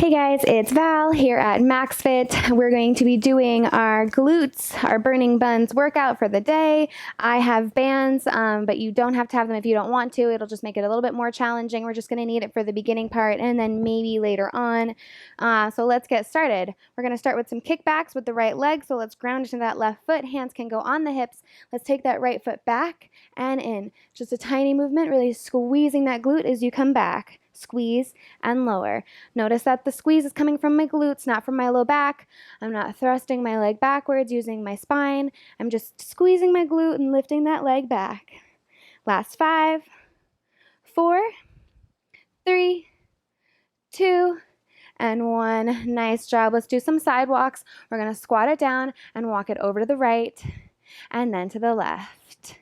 Hey guys, it's Val here at MaxFit. We're going to be doing our glutes, our burning buns workout for the day. I have bands, but you don't have to have them if you don't want to. It'll just make it a little bit more challenging. We're just going to need it for the beginning part and then maybe later on. So let's get started. We're going to start with some kickbacks with the right leg. So let's ground into that left foot. Hands can go on the hips. Let's take that right foot back and in. Just a tiny movement, really squeezing that glute as you come back. Squeeze and lower. Notice that the squeeze is coming from my glutes, not from my low back. I'm not thrusting my leg backwards using my spine. I'm just squeezing my glute and lifting that leg back. Last 5, 4, 3, 2, and 1. Nice job. Let's do some sidewalks. We're going to squat it down and walk it over to the right and then to the left.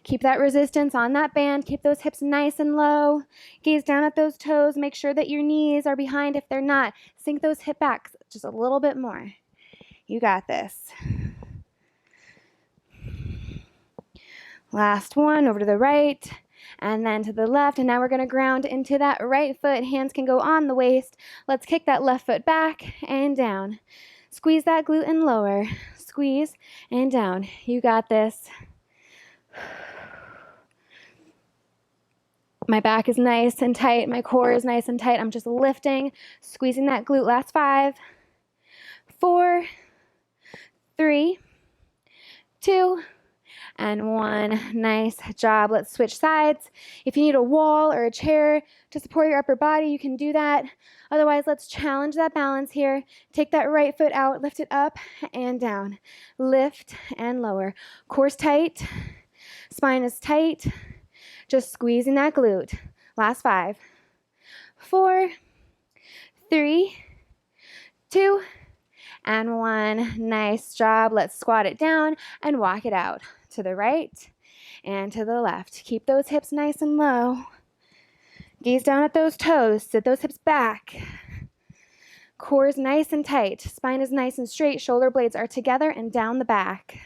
Keep that resistance on that band. Keep those hips nice and low. Gaze down at those toes. Make sure that your knees are behind if they're not. Sink those hip backs just a little bit more. You got this. Last one, over to the right and then to the left. And now we're going to ground into that right foot. Hands can go on the waist. Let's kick that left foot back and down. Squeeze that glute and lower. Squeeze and down. You got this. My back is nice and tight. My core is nice and tight. I'm just lifting, squeezing that glute. Last 5, 4, 3, 2, and 1. Nice job. Let's switch sides. If you need a wall or a chair to support your upper body, you can do that. Otherwise, let's challenge that balance here. Take that right foot out, lift it up and down. Lift and lower. Core's tight. Spine is tight. Just squeezing that glute. Last 5, 4, 3, 2, and 1. Nice job. Let's squat it down and walk it out to the right and to the left. Keep those hips nice and low. Gaze down at those toes. Sit those hips back. Core is nice and tight. Spine is nice and straight. Shoulder blades are together and down the back.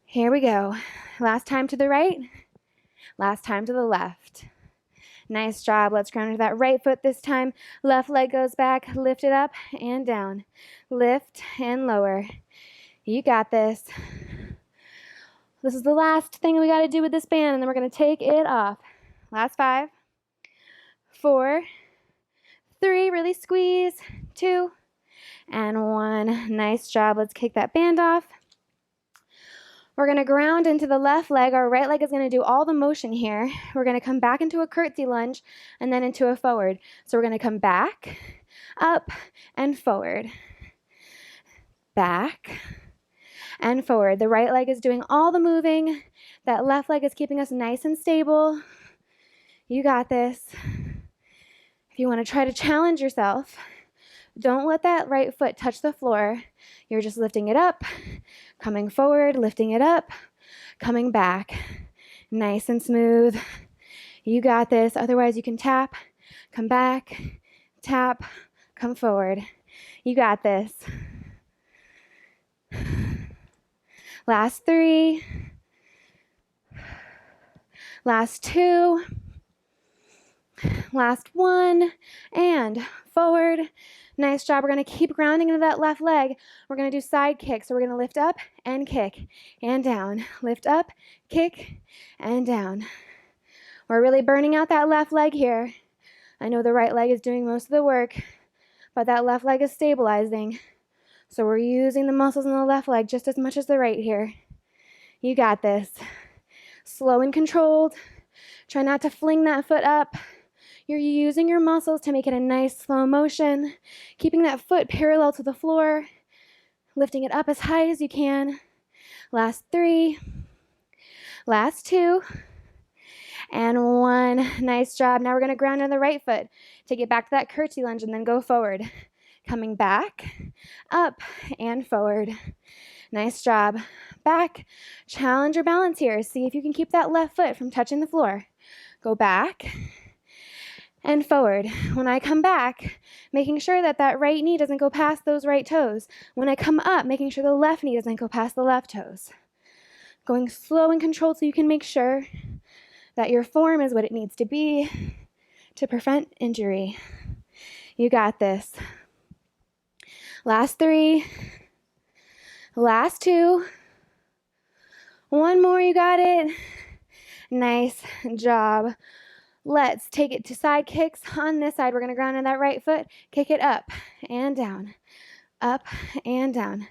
Here we go. Last time to the right. Last time to the left. Nice job. Let's ground into that right foot this time. Left leg goes back. Lift it up and down. Lift and lower. You got this. This is the last thing we got to do with this band, and then we're going to take it off. Last 5, 4, 3, really squeeze, 2, and 1. Nice job. Let's kick that band off. We're going to ground into the left leg. Our right leg is going to do all the motion here. We're going to come back into a curtsy lunge and then into a forward. So we're going to come back, up, and forward. Back and forward. The right leg is doing all the moving. That left leg is keeping us nice and stable. You got this. If you want to try to challenge yourself, don't let that right foot touch the floor. You're just lifting it up, coming forward, lifting it up, coming back. Nice and smooth. You got this. Otherwise, you can tap, come back, tap, come forward. You got this. Last 3. Last 2. Last 1. And forward. Nice job. We're going to keep grounding into that left leg. We're going to do side kicks. So we're going to lift up and kick and down. Lift up, kick, and down. We're really burning out that left leg here. I know the right leg is doing most of the work, but that left leg is stabilizing. So we're using the muscles in the left leg just as much as the right here. You got this. Slow and controlled. Try not to fling that foot up. You're using your muscles to make it a nice slow motion, keeping that foot parallel to the floor, lifting it up as high as you can. Last 3, last 2, and 1. Nice job. Now we're going to ground on the right foot. Take it back to that curtsy lunge and then go forward. Coming back, up, and forward. Nice job. Back. Challenge your balance here. See if you can keep that left foot from touching the floor. Go back and forward. When I come back, making sure that that right knee doesn't go past those right toes. When I come up, making sure the left knee doesn't go past the left toes. Going slow and controlled so you can make sure that your form is what it needs to be to prevent injury. You got this. Last 3. Last 2. One more, you got it. Nice job. Let's take it to side kicks. On this side, we're going to ground in that right foot. Kick it up and down. Up and down.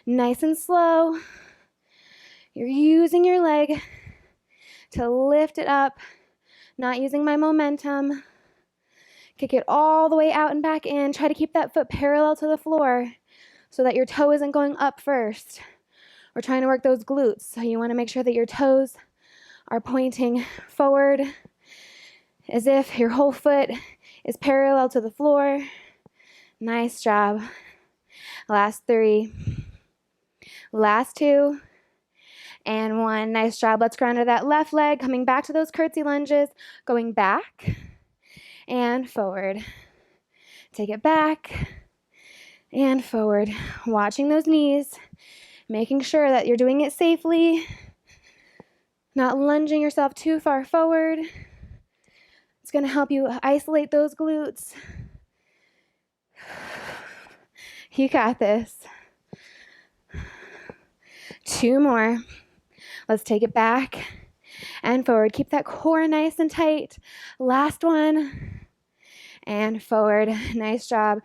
Nice and slow. You're using your leg to lift it up, not using my momentum. Kick it all the way out and back in. Try to keep that foot parallel to the floor so that your toe isn't going up first. We're trying to work those glutes, so you want to make sure that your toes are pointing forward as if your whole foot is parallel to the floor. Nice job. Last 3. Last 2. And 1. Nice job. Let's ground to that left leg, coming back to those curtsy lunges, going back and forward. Take it back and forward. Watching those knees, making sure that you're doing it safely, not lunging yourself too far forward. It's going to help you isolate those glutes. You got this. 2 more. Let's take it back and forward. Keep that core nice and tight. Last one. And forward. Nice job.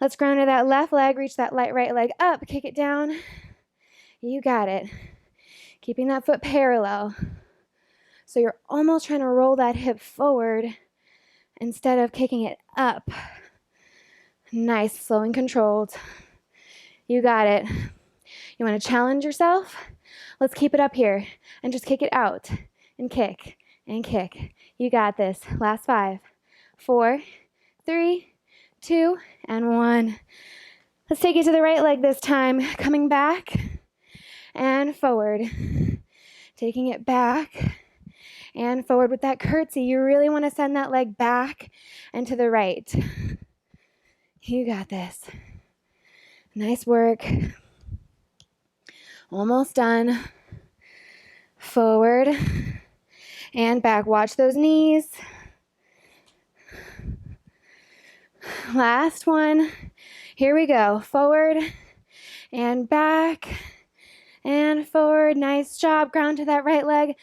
Let's ground to that left leg. Reach that right leg up. Kick it down. You got it. Keeping that foot parallel. So you're almost trying to roll that hip forward instead of kicking it up. Nice, slow and controlled. You got it. You want to challenge yourself? Let's keep it up here and just kick it out and kick and kick. You got this. Last 5, 4, 3, 2, and 1. Let's take it to the right leg this time. Coming back and forward. Taking it back and forward with that curtsy. You really want to send that leg back and to the right. You got this. Nice work. Almost done. Forward and back. Watch those knees. Last one. Here we go. Forward and back and forward. Nice job. Ground to that right leg.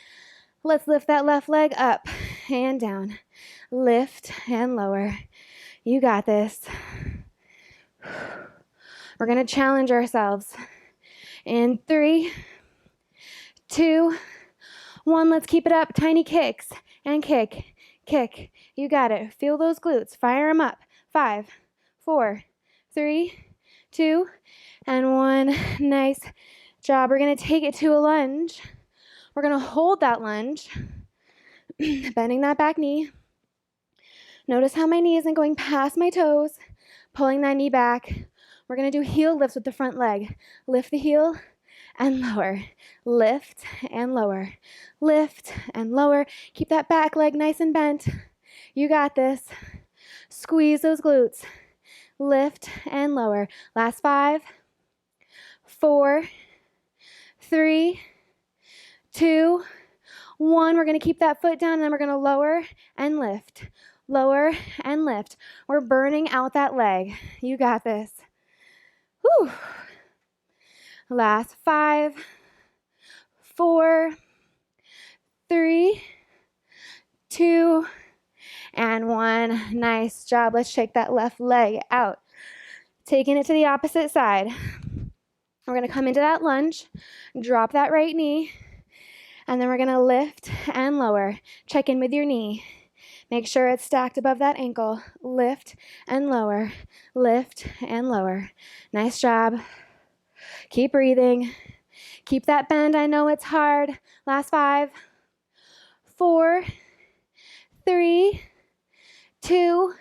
Let's lift that left leg up and down. Lift and lower. You got this. We're going to challenge ourselves. In 3, 2, 1. Let's keep it up. Tiny kicks and kick, kick. You got it. Feel those glutes. Fire them up. 5, 4, 3, 2, and 1. Nice job. We're going to take it to a lunge. We're going to hold that lunge, bending that back knee. Notice how my knee isn't going past my toes, pulling that knee back. We're going to do heel lifts with the front leg. Lift the heel and lower. Lift and lower. Lift and lower. Keep that back leg nice and bent. You got this. Squeeze those glutes. Lift and lower. Last 5, 4, 3, 2, 1. We're going to keep that foot down, and then we're going to lower and lift. Lower and lift. We're burning out that leg. You got this. Whew. Last 5, 4, 3, 2, and 1. Nice job. Let's shake that left leg out. Taking it to the opposite side. We're going to come into that lunge, drop that right knee, and then we're going to lift and lower. Check in with your knee. Make sure it's stacked above that ankle. Lift and lower. Lift and lower. Nice job. Keep breathing. Keep that bend. I know it's hard. Last 5, 4, 3, 2,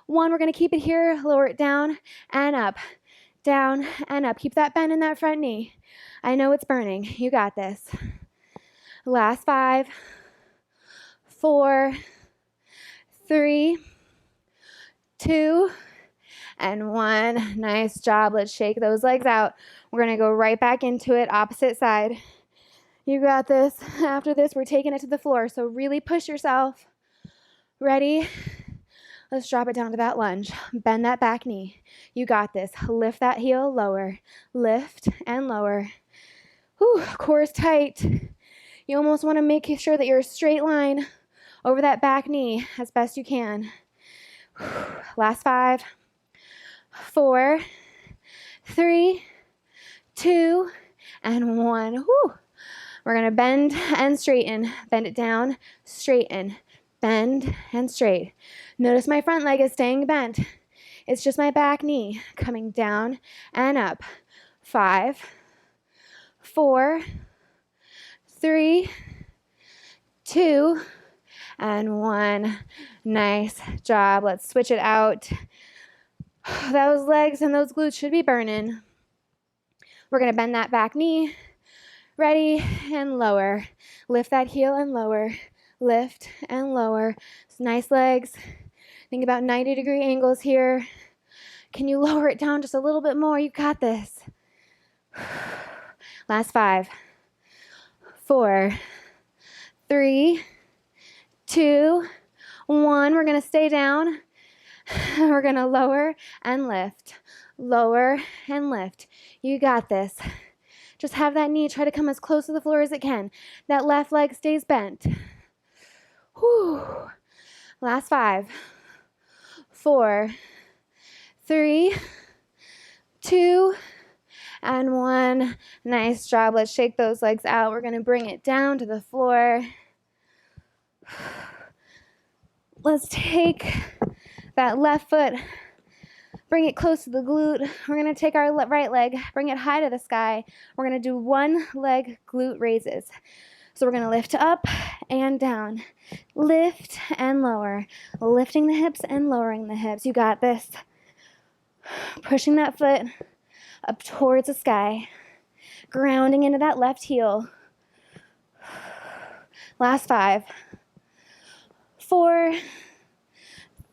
1. We're going to keep it here. Lower it down and up. Down and up. Keep that bend in that front knee. I know it's burning. You got this. Last 5, 4, 3, 2, and 1. Nice job. Let's shake those legs out. We're going to go right back into it, opposite side. You got this. After this, we're taking it to the floor, so really push yourself. Ready? Let's drop it down to that lunge. Bend that back knee. You got this. Lift that heel, lower. Lift and lower. Whew, core is tight. You almost want to make sure that you're a straight line over that back knee as best you can. Last 5, 4, 3, 2, and 1. Whew. We're going to bend and straighten. Bend it down, straighten. Bend and straight. Notice my front leg is staying bent. It's just my back knee coming down and up. 5, 4, 3, 2, and 1. Nice job. Let's switch it out. Those legs and those glutes should be burning. We're going to bend that back knee. Ready, and lower. Lift that heel and lower. Lift and lower. Nice legs. Think about 90-degree angles here. Can you lower it down just a little bit more? You got this. Last 5, 4, 3, 2, 1. We're going to stay down. We're going to lower and lift. Lower and lift. You got this. Just have that knee try to come as close to the floor as it can. That left leg stays bent. Whew. Last 5, 4, 3, 2, and 1. Nice job. Let's shake those legs out. We're going to bring it down to the floor. Let's take that left foot, bring it close to the glute. We're going to take our right leg, bring it high to the sky. We're going to do one leg glute raises. So we're going to lift up and down, lift and lower, lifting the hips and lowering the hips. You got this. Pushing that foot up towards the sky, grounding into that left heel. Last 5, 4,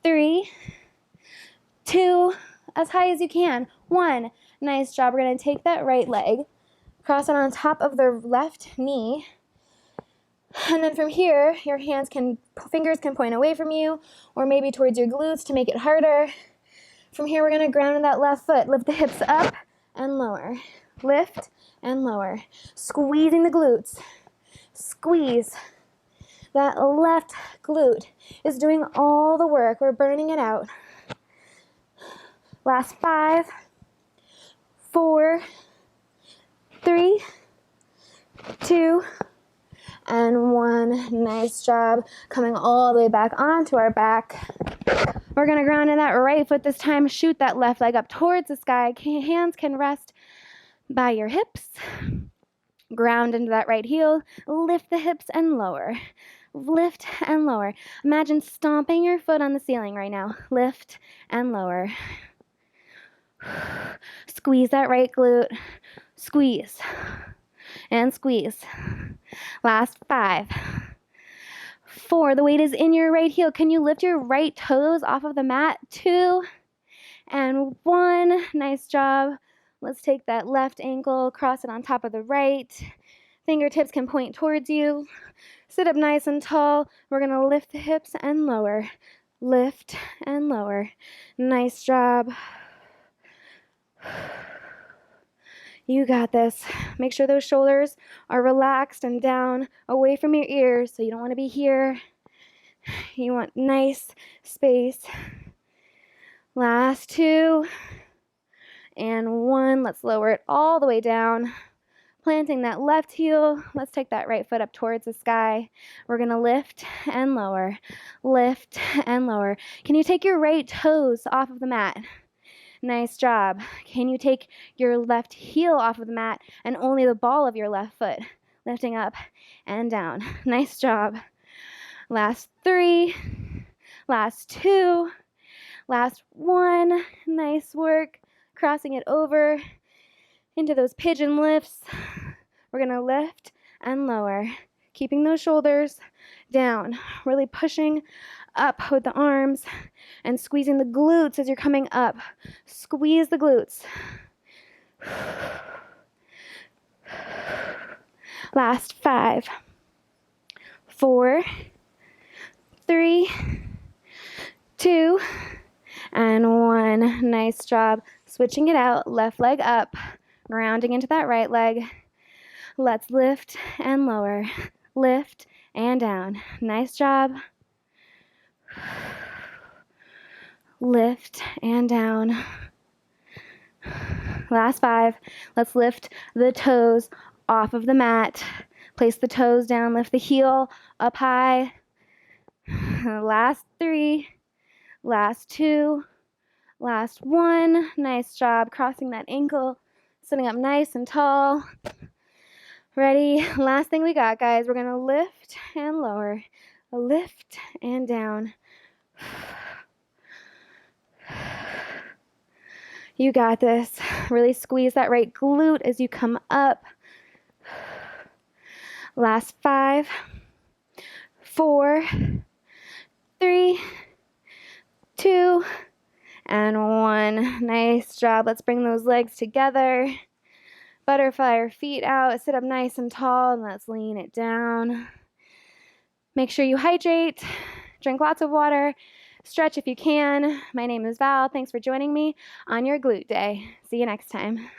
3, 2, as high as you can. 1. Nice job. We're going to take that right leg, cross it on top of the left knee. And then from here, your fingers can point away from you or maybe towards your glutes to make it harder. From here, we're going to ground in that left foot. Lift the hips up and lower. Lift and lower. Squeezing the glutes. Squeeze. That left glute is doing all the work. We're burning it out. Last 5, 4, 3, 2, and 1. Nice job. Coming all the way back onto our back. We're going to ground in that right foot this time. Shoot that left leg up towards the sky. Hands can rest by your hips. Ground into that right heel. Lift the hips and lower. Lift and lower. Imagine stomping your foot on the ceiling right now. Lift and lower. Squeeze that right glute. Squeeze. And squeeze. Last 5, 4. The weight is in your right heel. Can you lift your right toes off of the mat? 2 and 1. Nice job. Let's take that left ankle, cross it on top of the right. Fingertips can point towards you. Sit up nice and tall. We're going to lift the hips and lower. Lift and lower. Nice job. You got this. Make sure those shoulders are relaxed and down away from your ears. So you don't want to be here. You want nice space. Last 2 and 1. Let's lower it all the way down. Planting that left heel. Let's take that right foot up towards the sky. We're going to lift and lower. Lift and lower. Can you take your right toes off of the mat? Nice job. Can you take your left heel off of the mat and only the ball of your left foot? Lifting up and down. Nice job. Last 3. Last 2. Last 1. Nice work. Crossing it over into those pigeon lifts. We're going to lift and lower. Keeping those shoulders down. Really pushing up with the arms and squeezing the glutes as you're coming up. Squeeze the glutes. Last 5, 4, 3, 2, 2, and 1. Nice job. Switching it out, left leg up, grounding into that right leg. Let's lift and lower, lift and down. Nice job. Lift and down. Last 5. Let's lift the toes off of the mat. Place the toes down, lift the heel up high. Last 3. Last 2. Last 1. Nice job crossing that ankle, sitting up nice and tall. Ready? Last thing we got, guys. We're going to lift and lower. Lift and down. You got this. Really squeeze that right glute as you come up. Last 5, 4, 3, 2, and 1. Nice job. Let's bring those legs together. Butterfly our feet out. Sit up nice and tall, and let's lean it down. Make sure you hydrate. Drink lots of water. Stretch if you can. My name is Val. Thanks for joining me on your glute day. See you next time.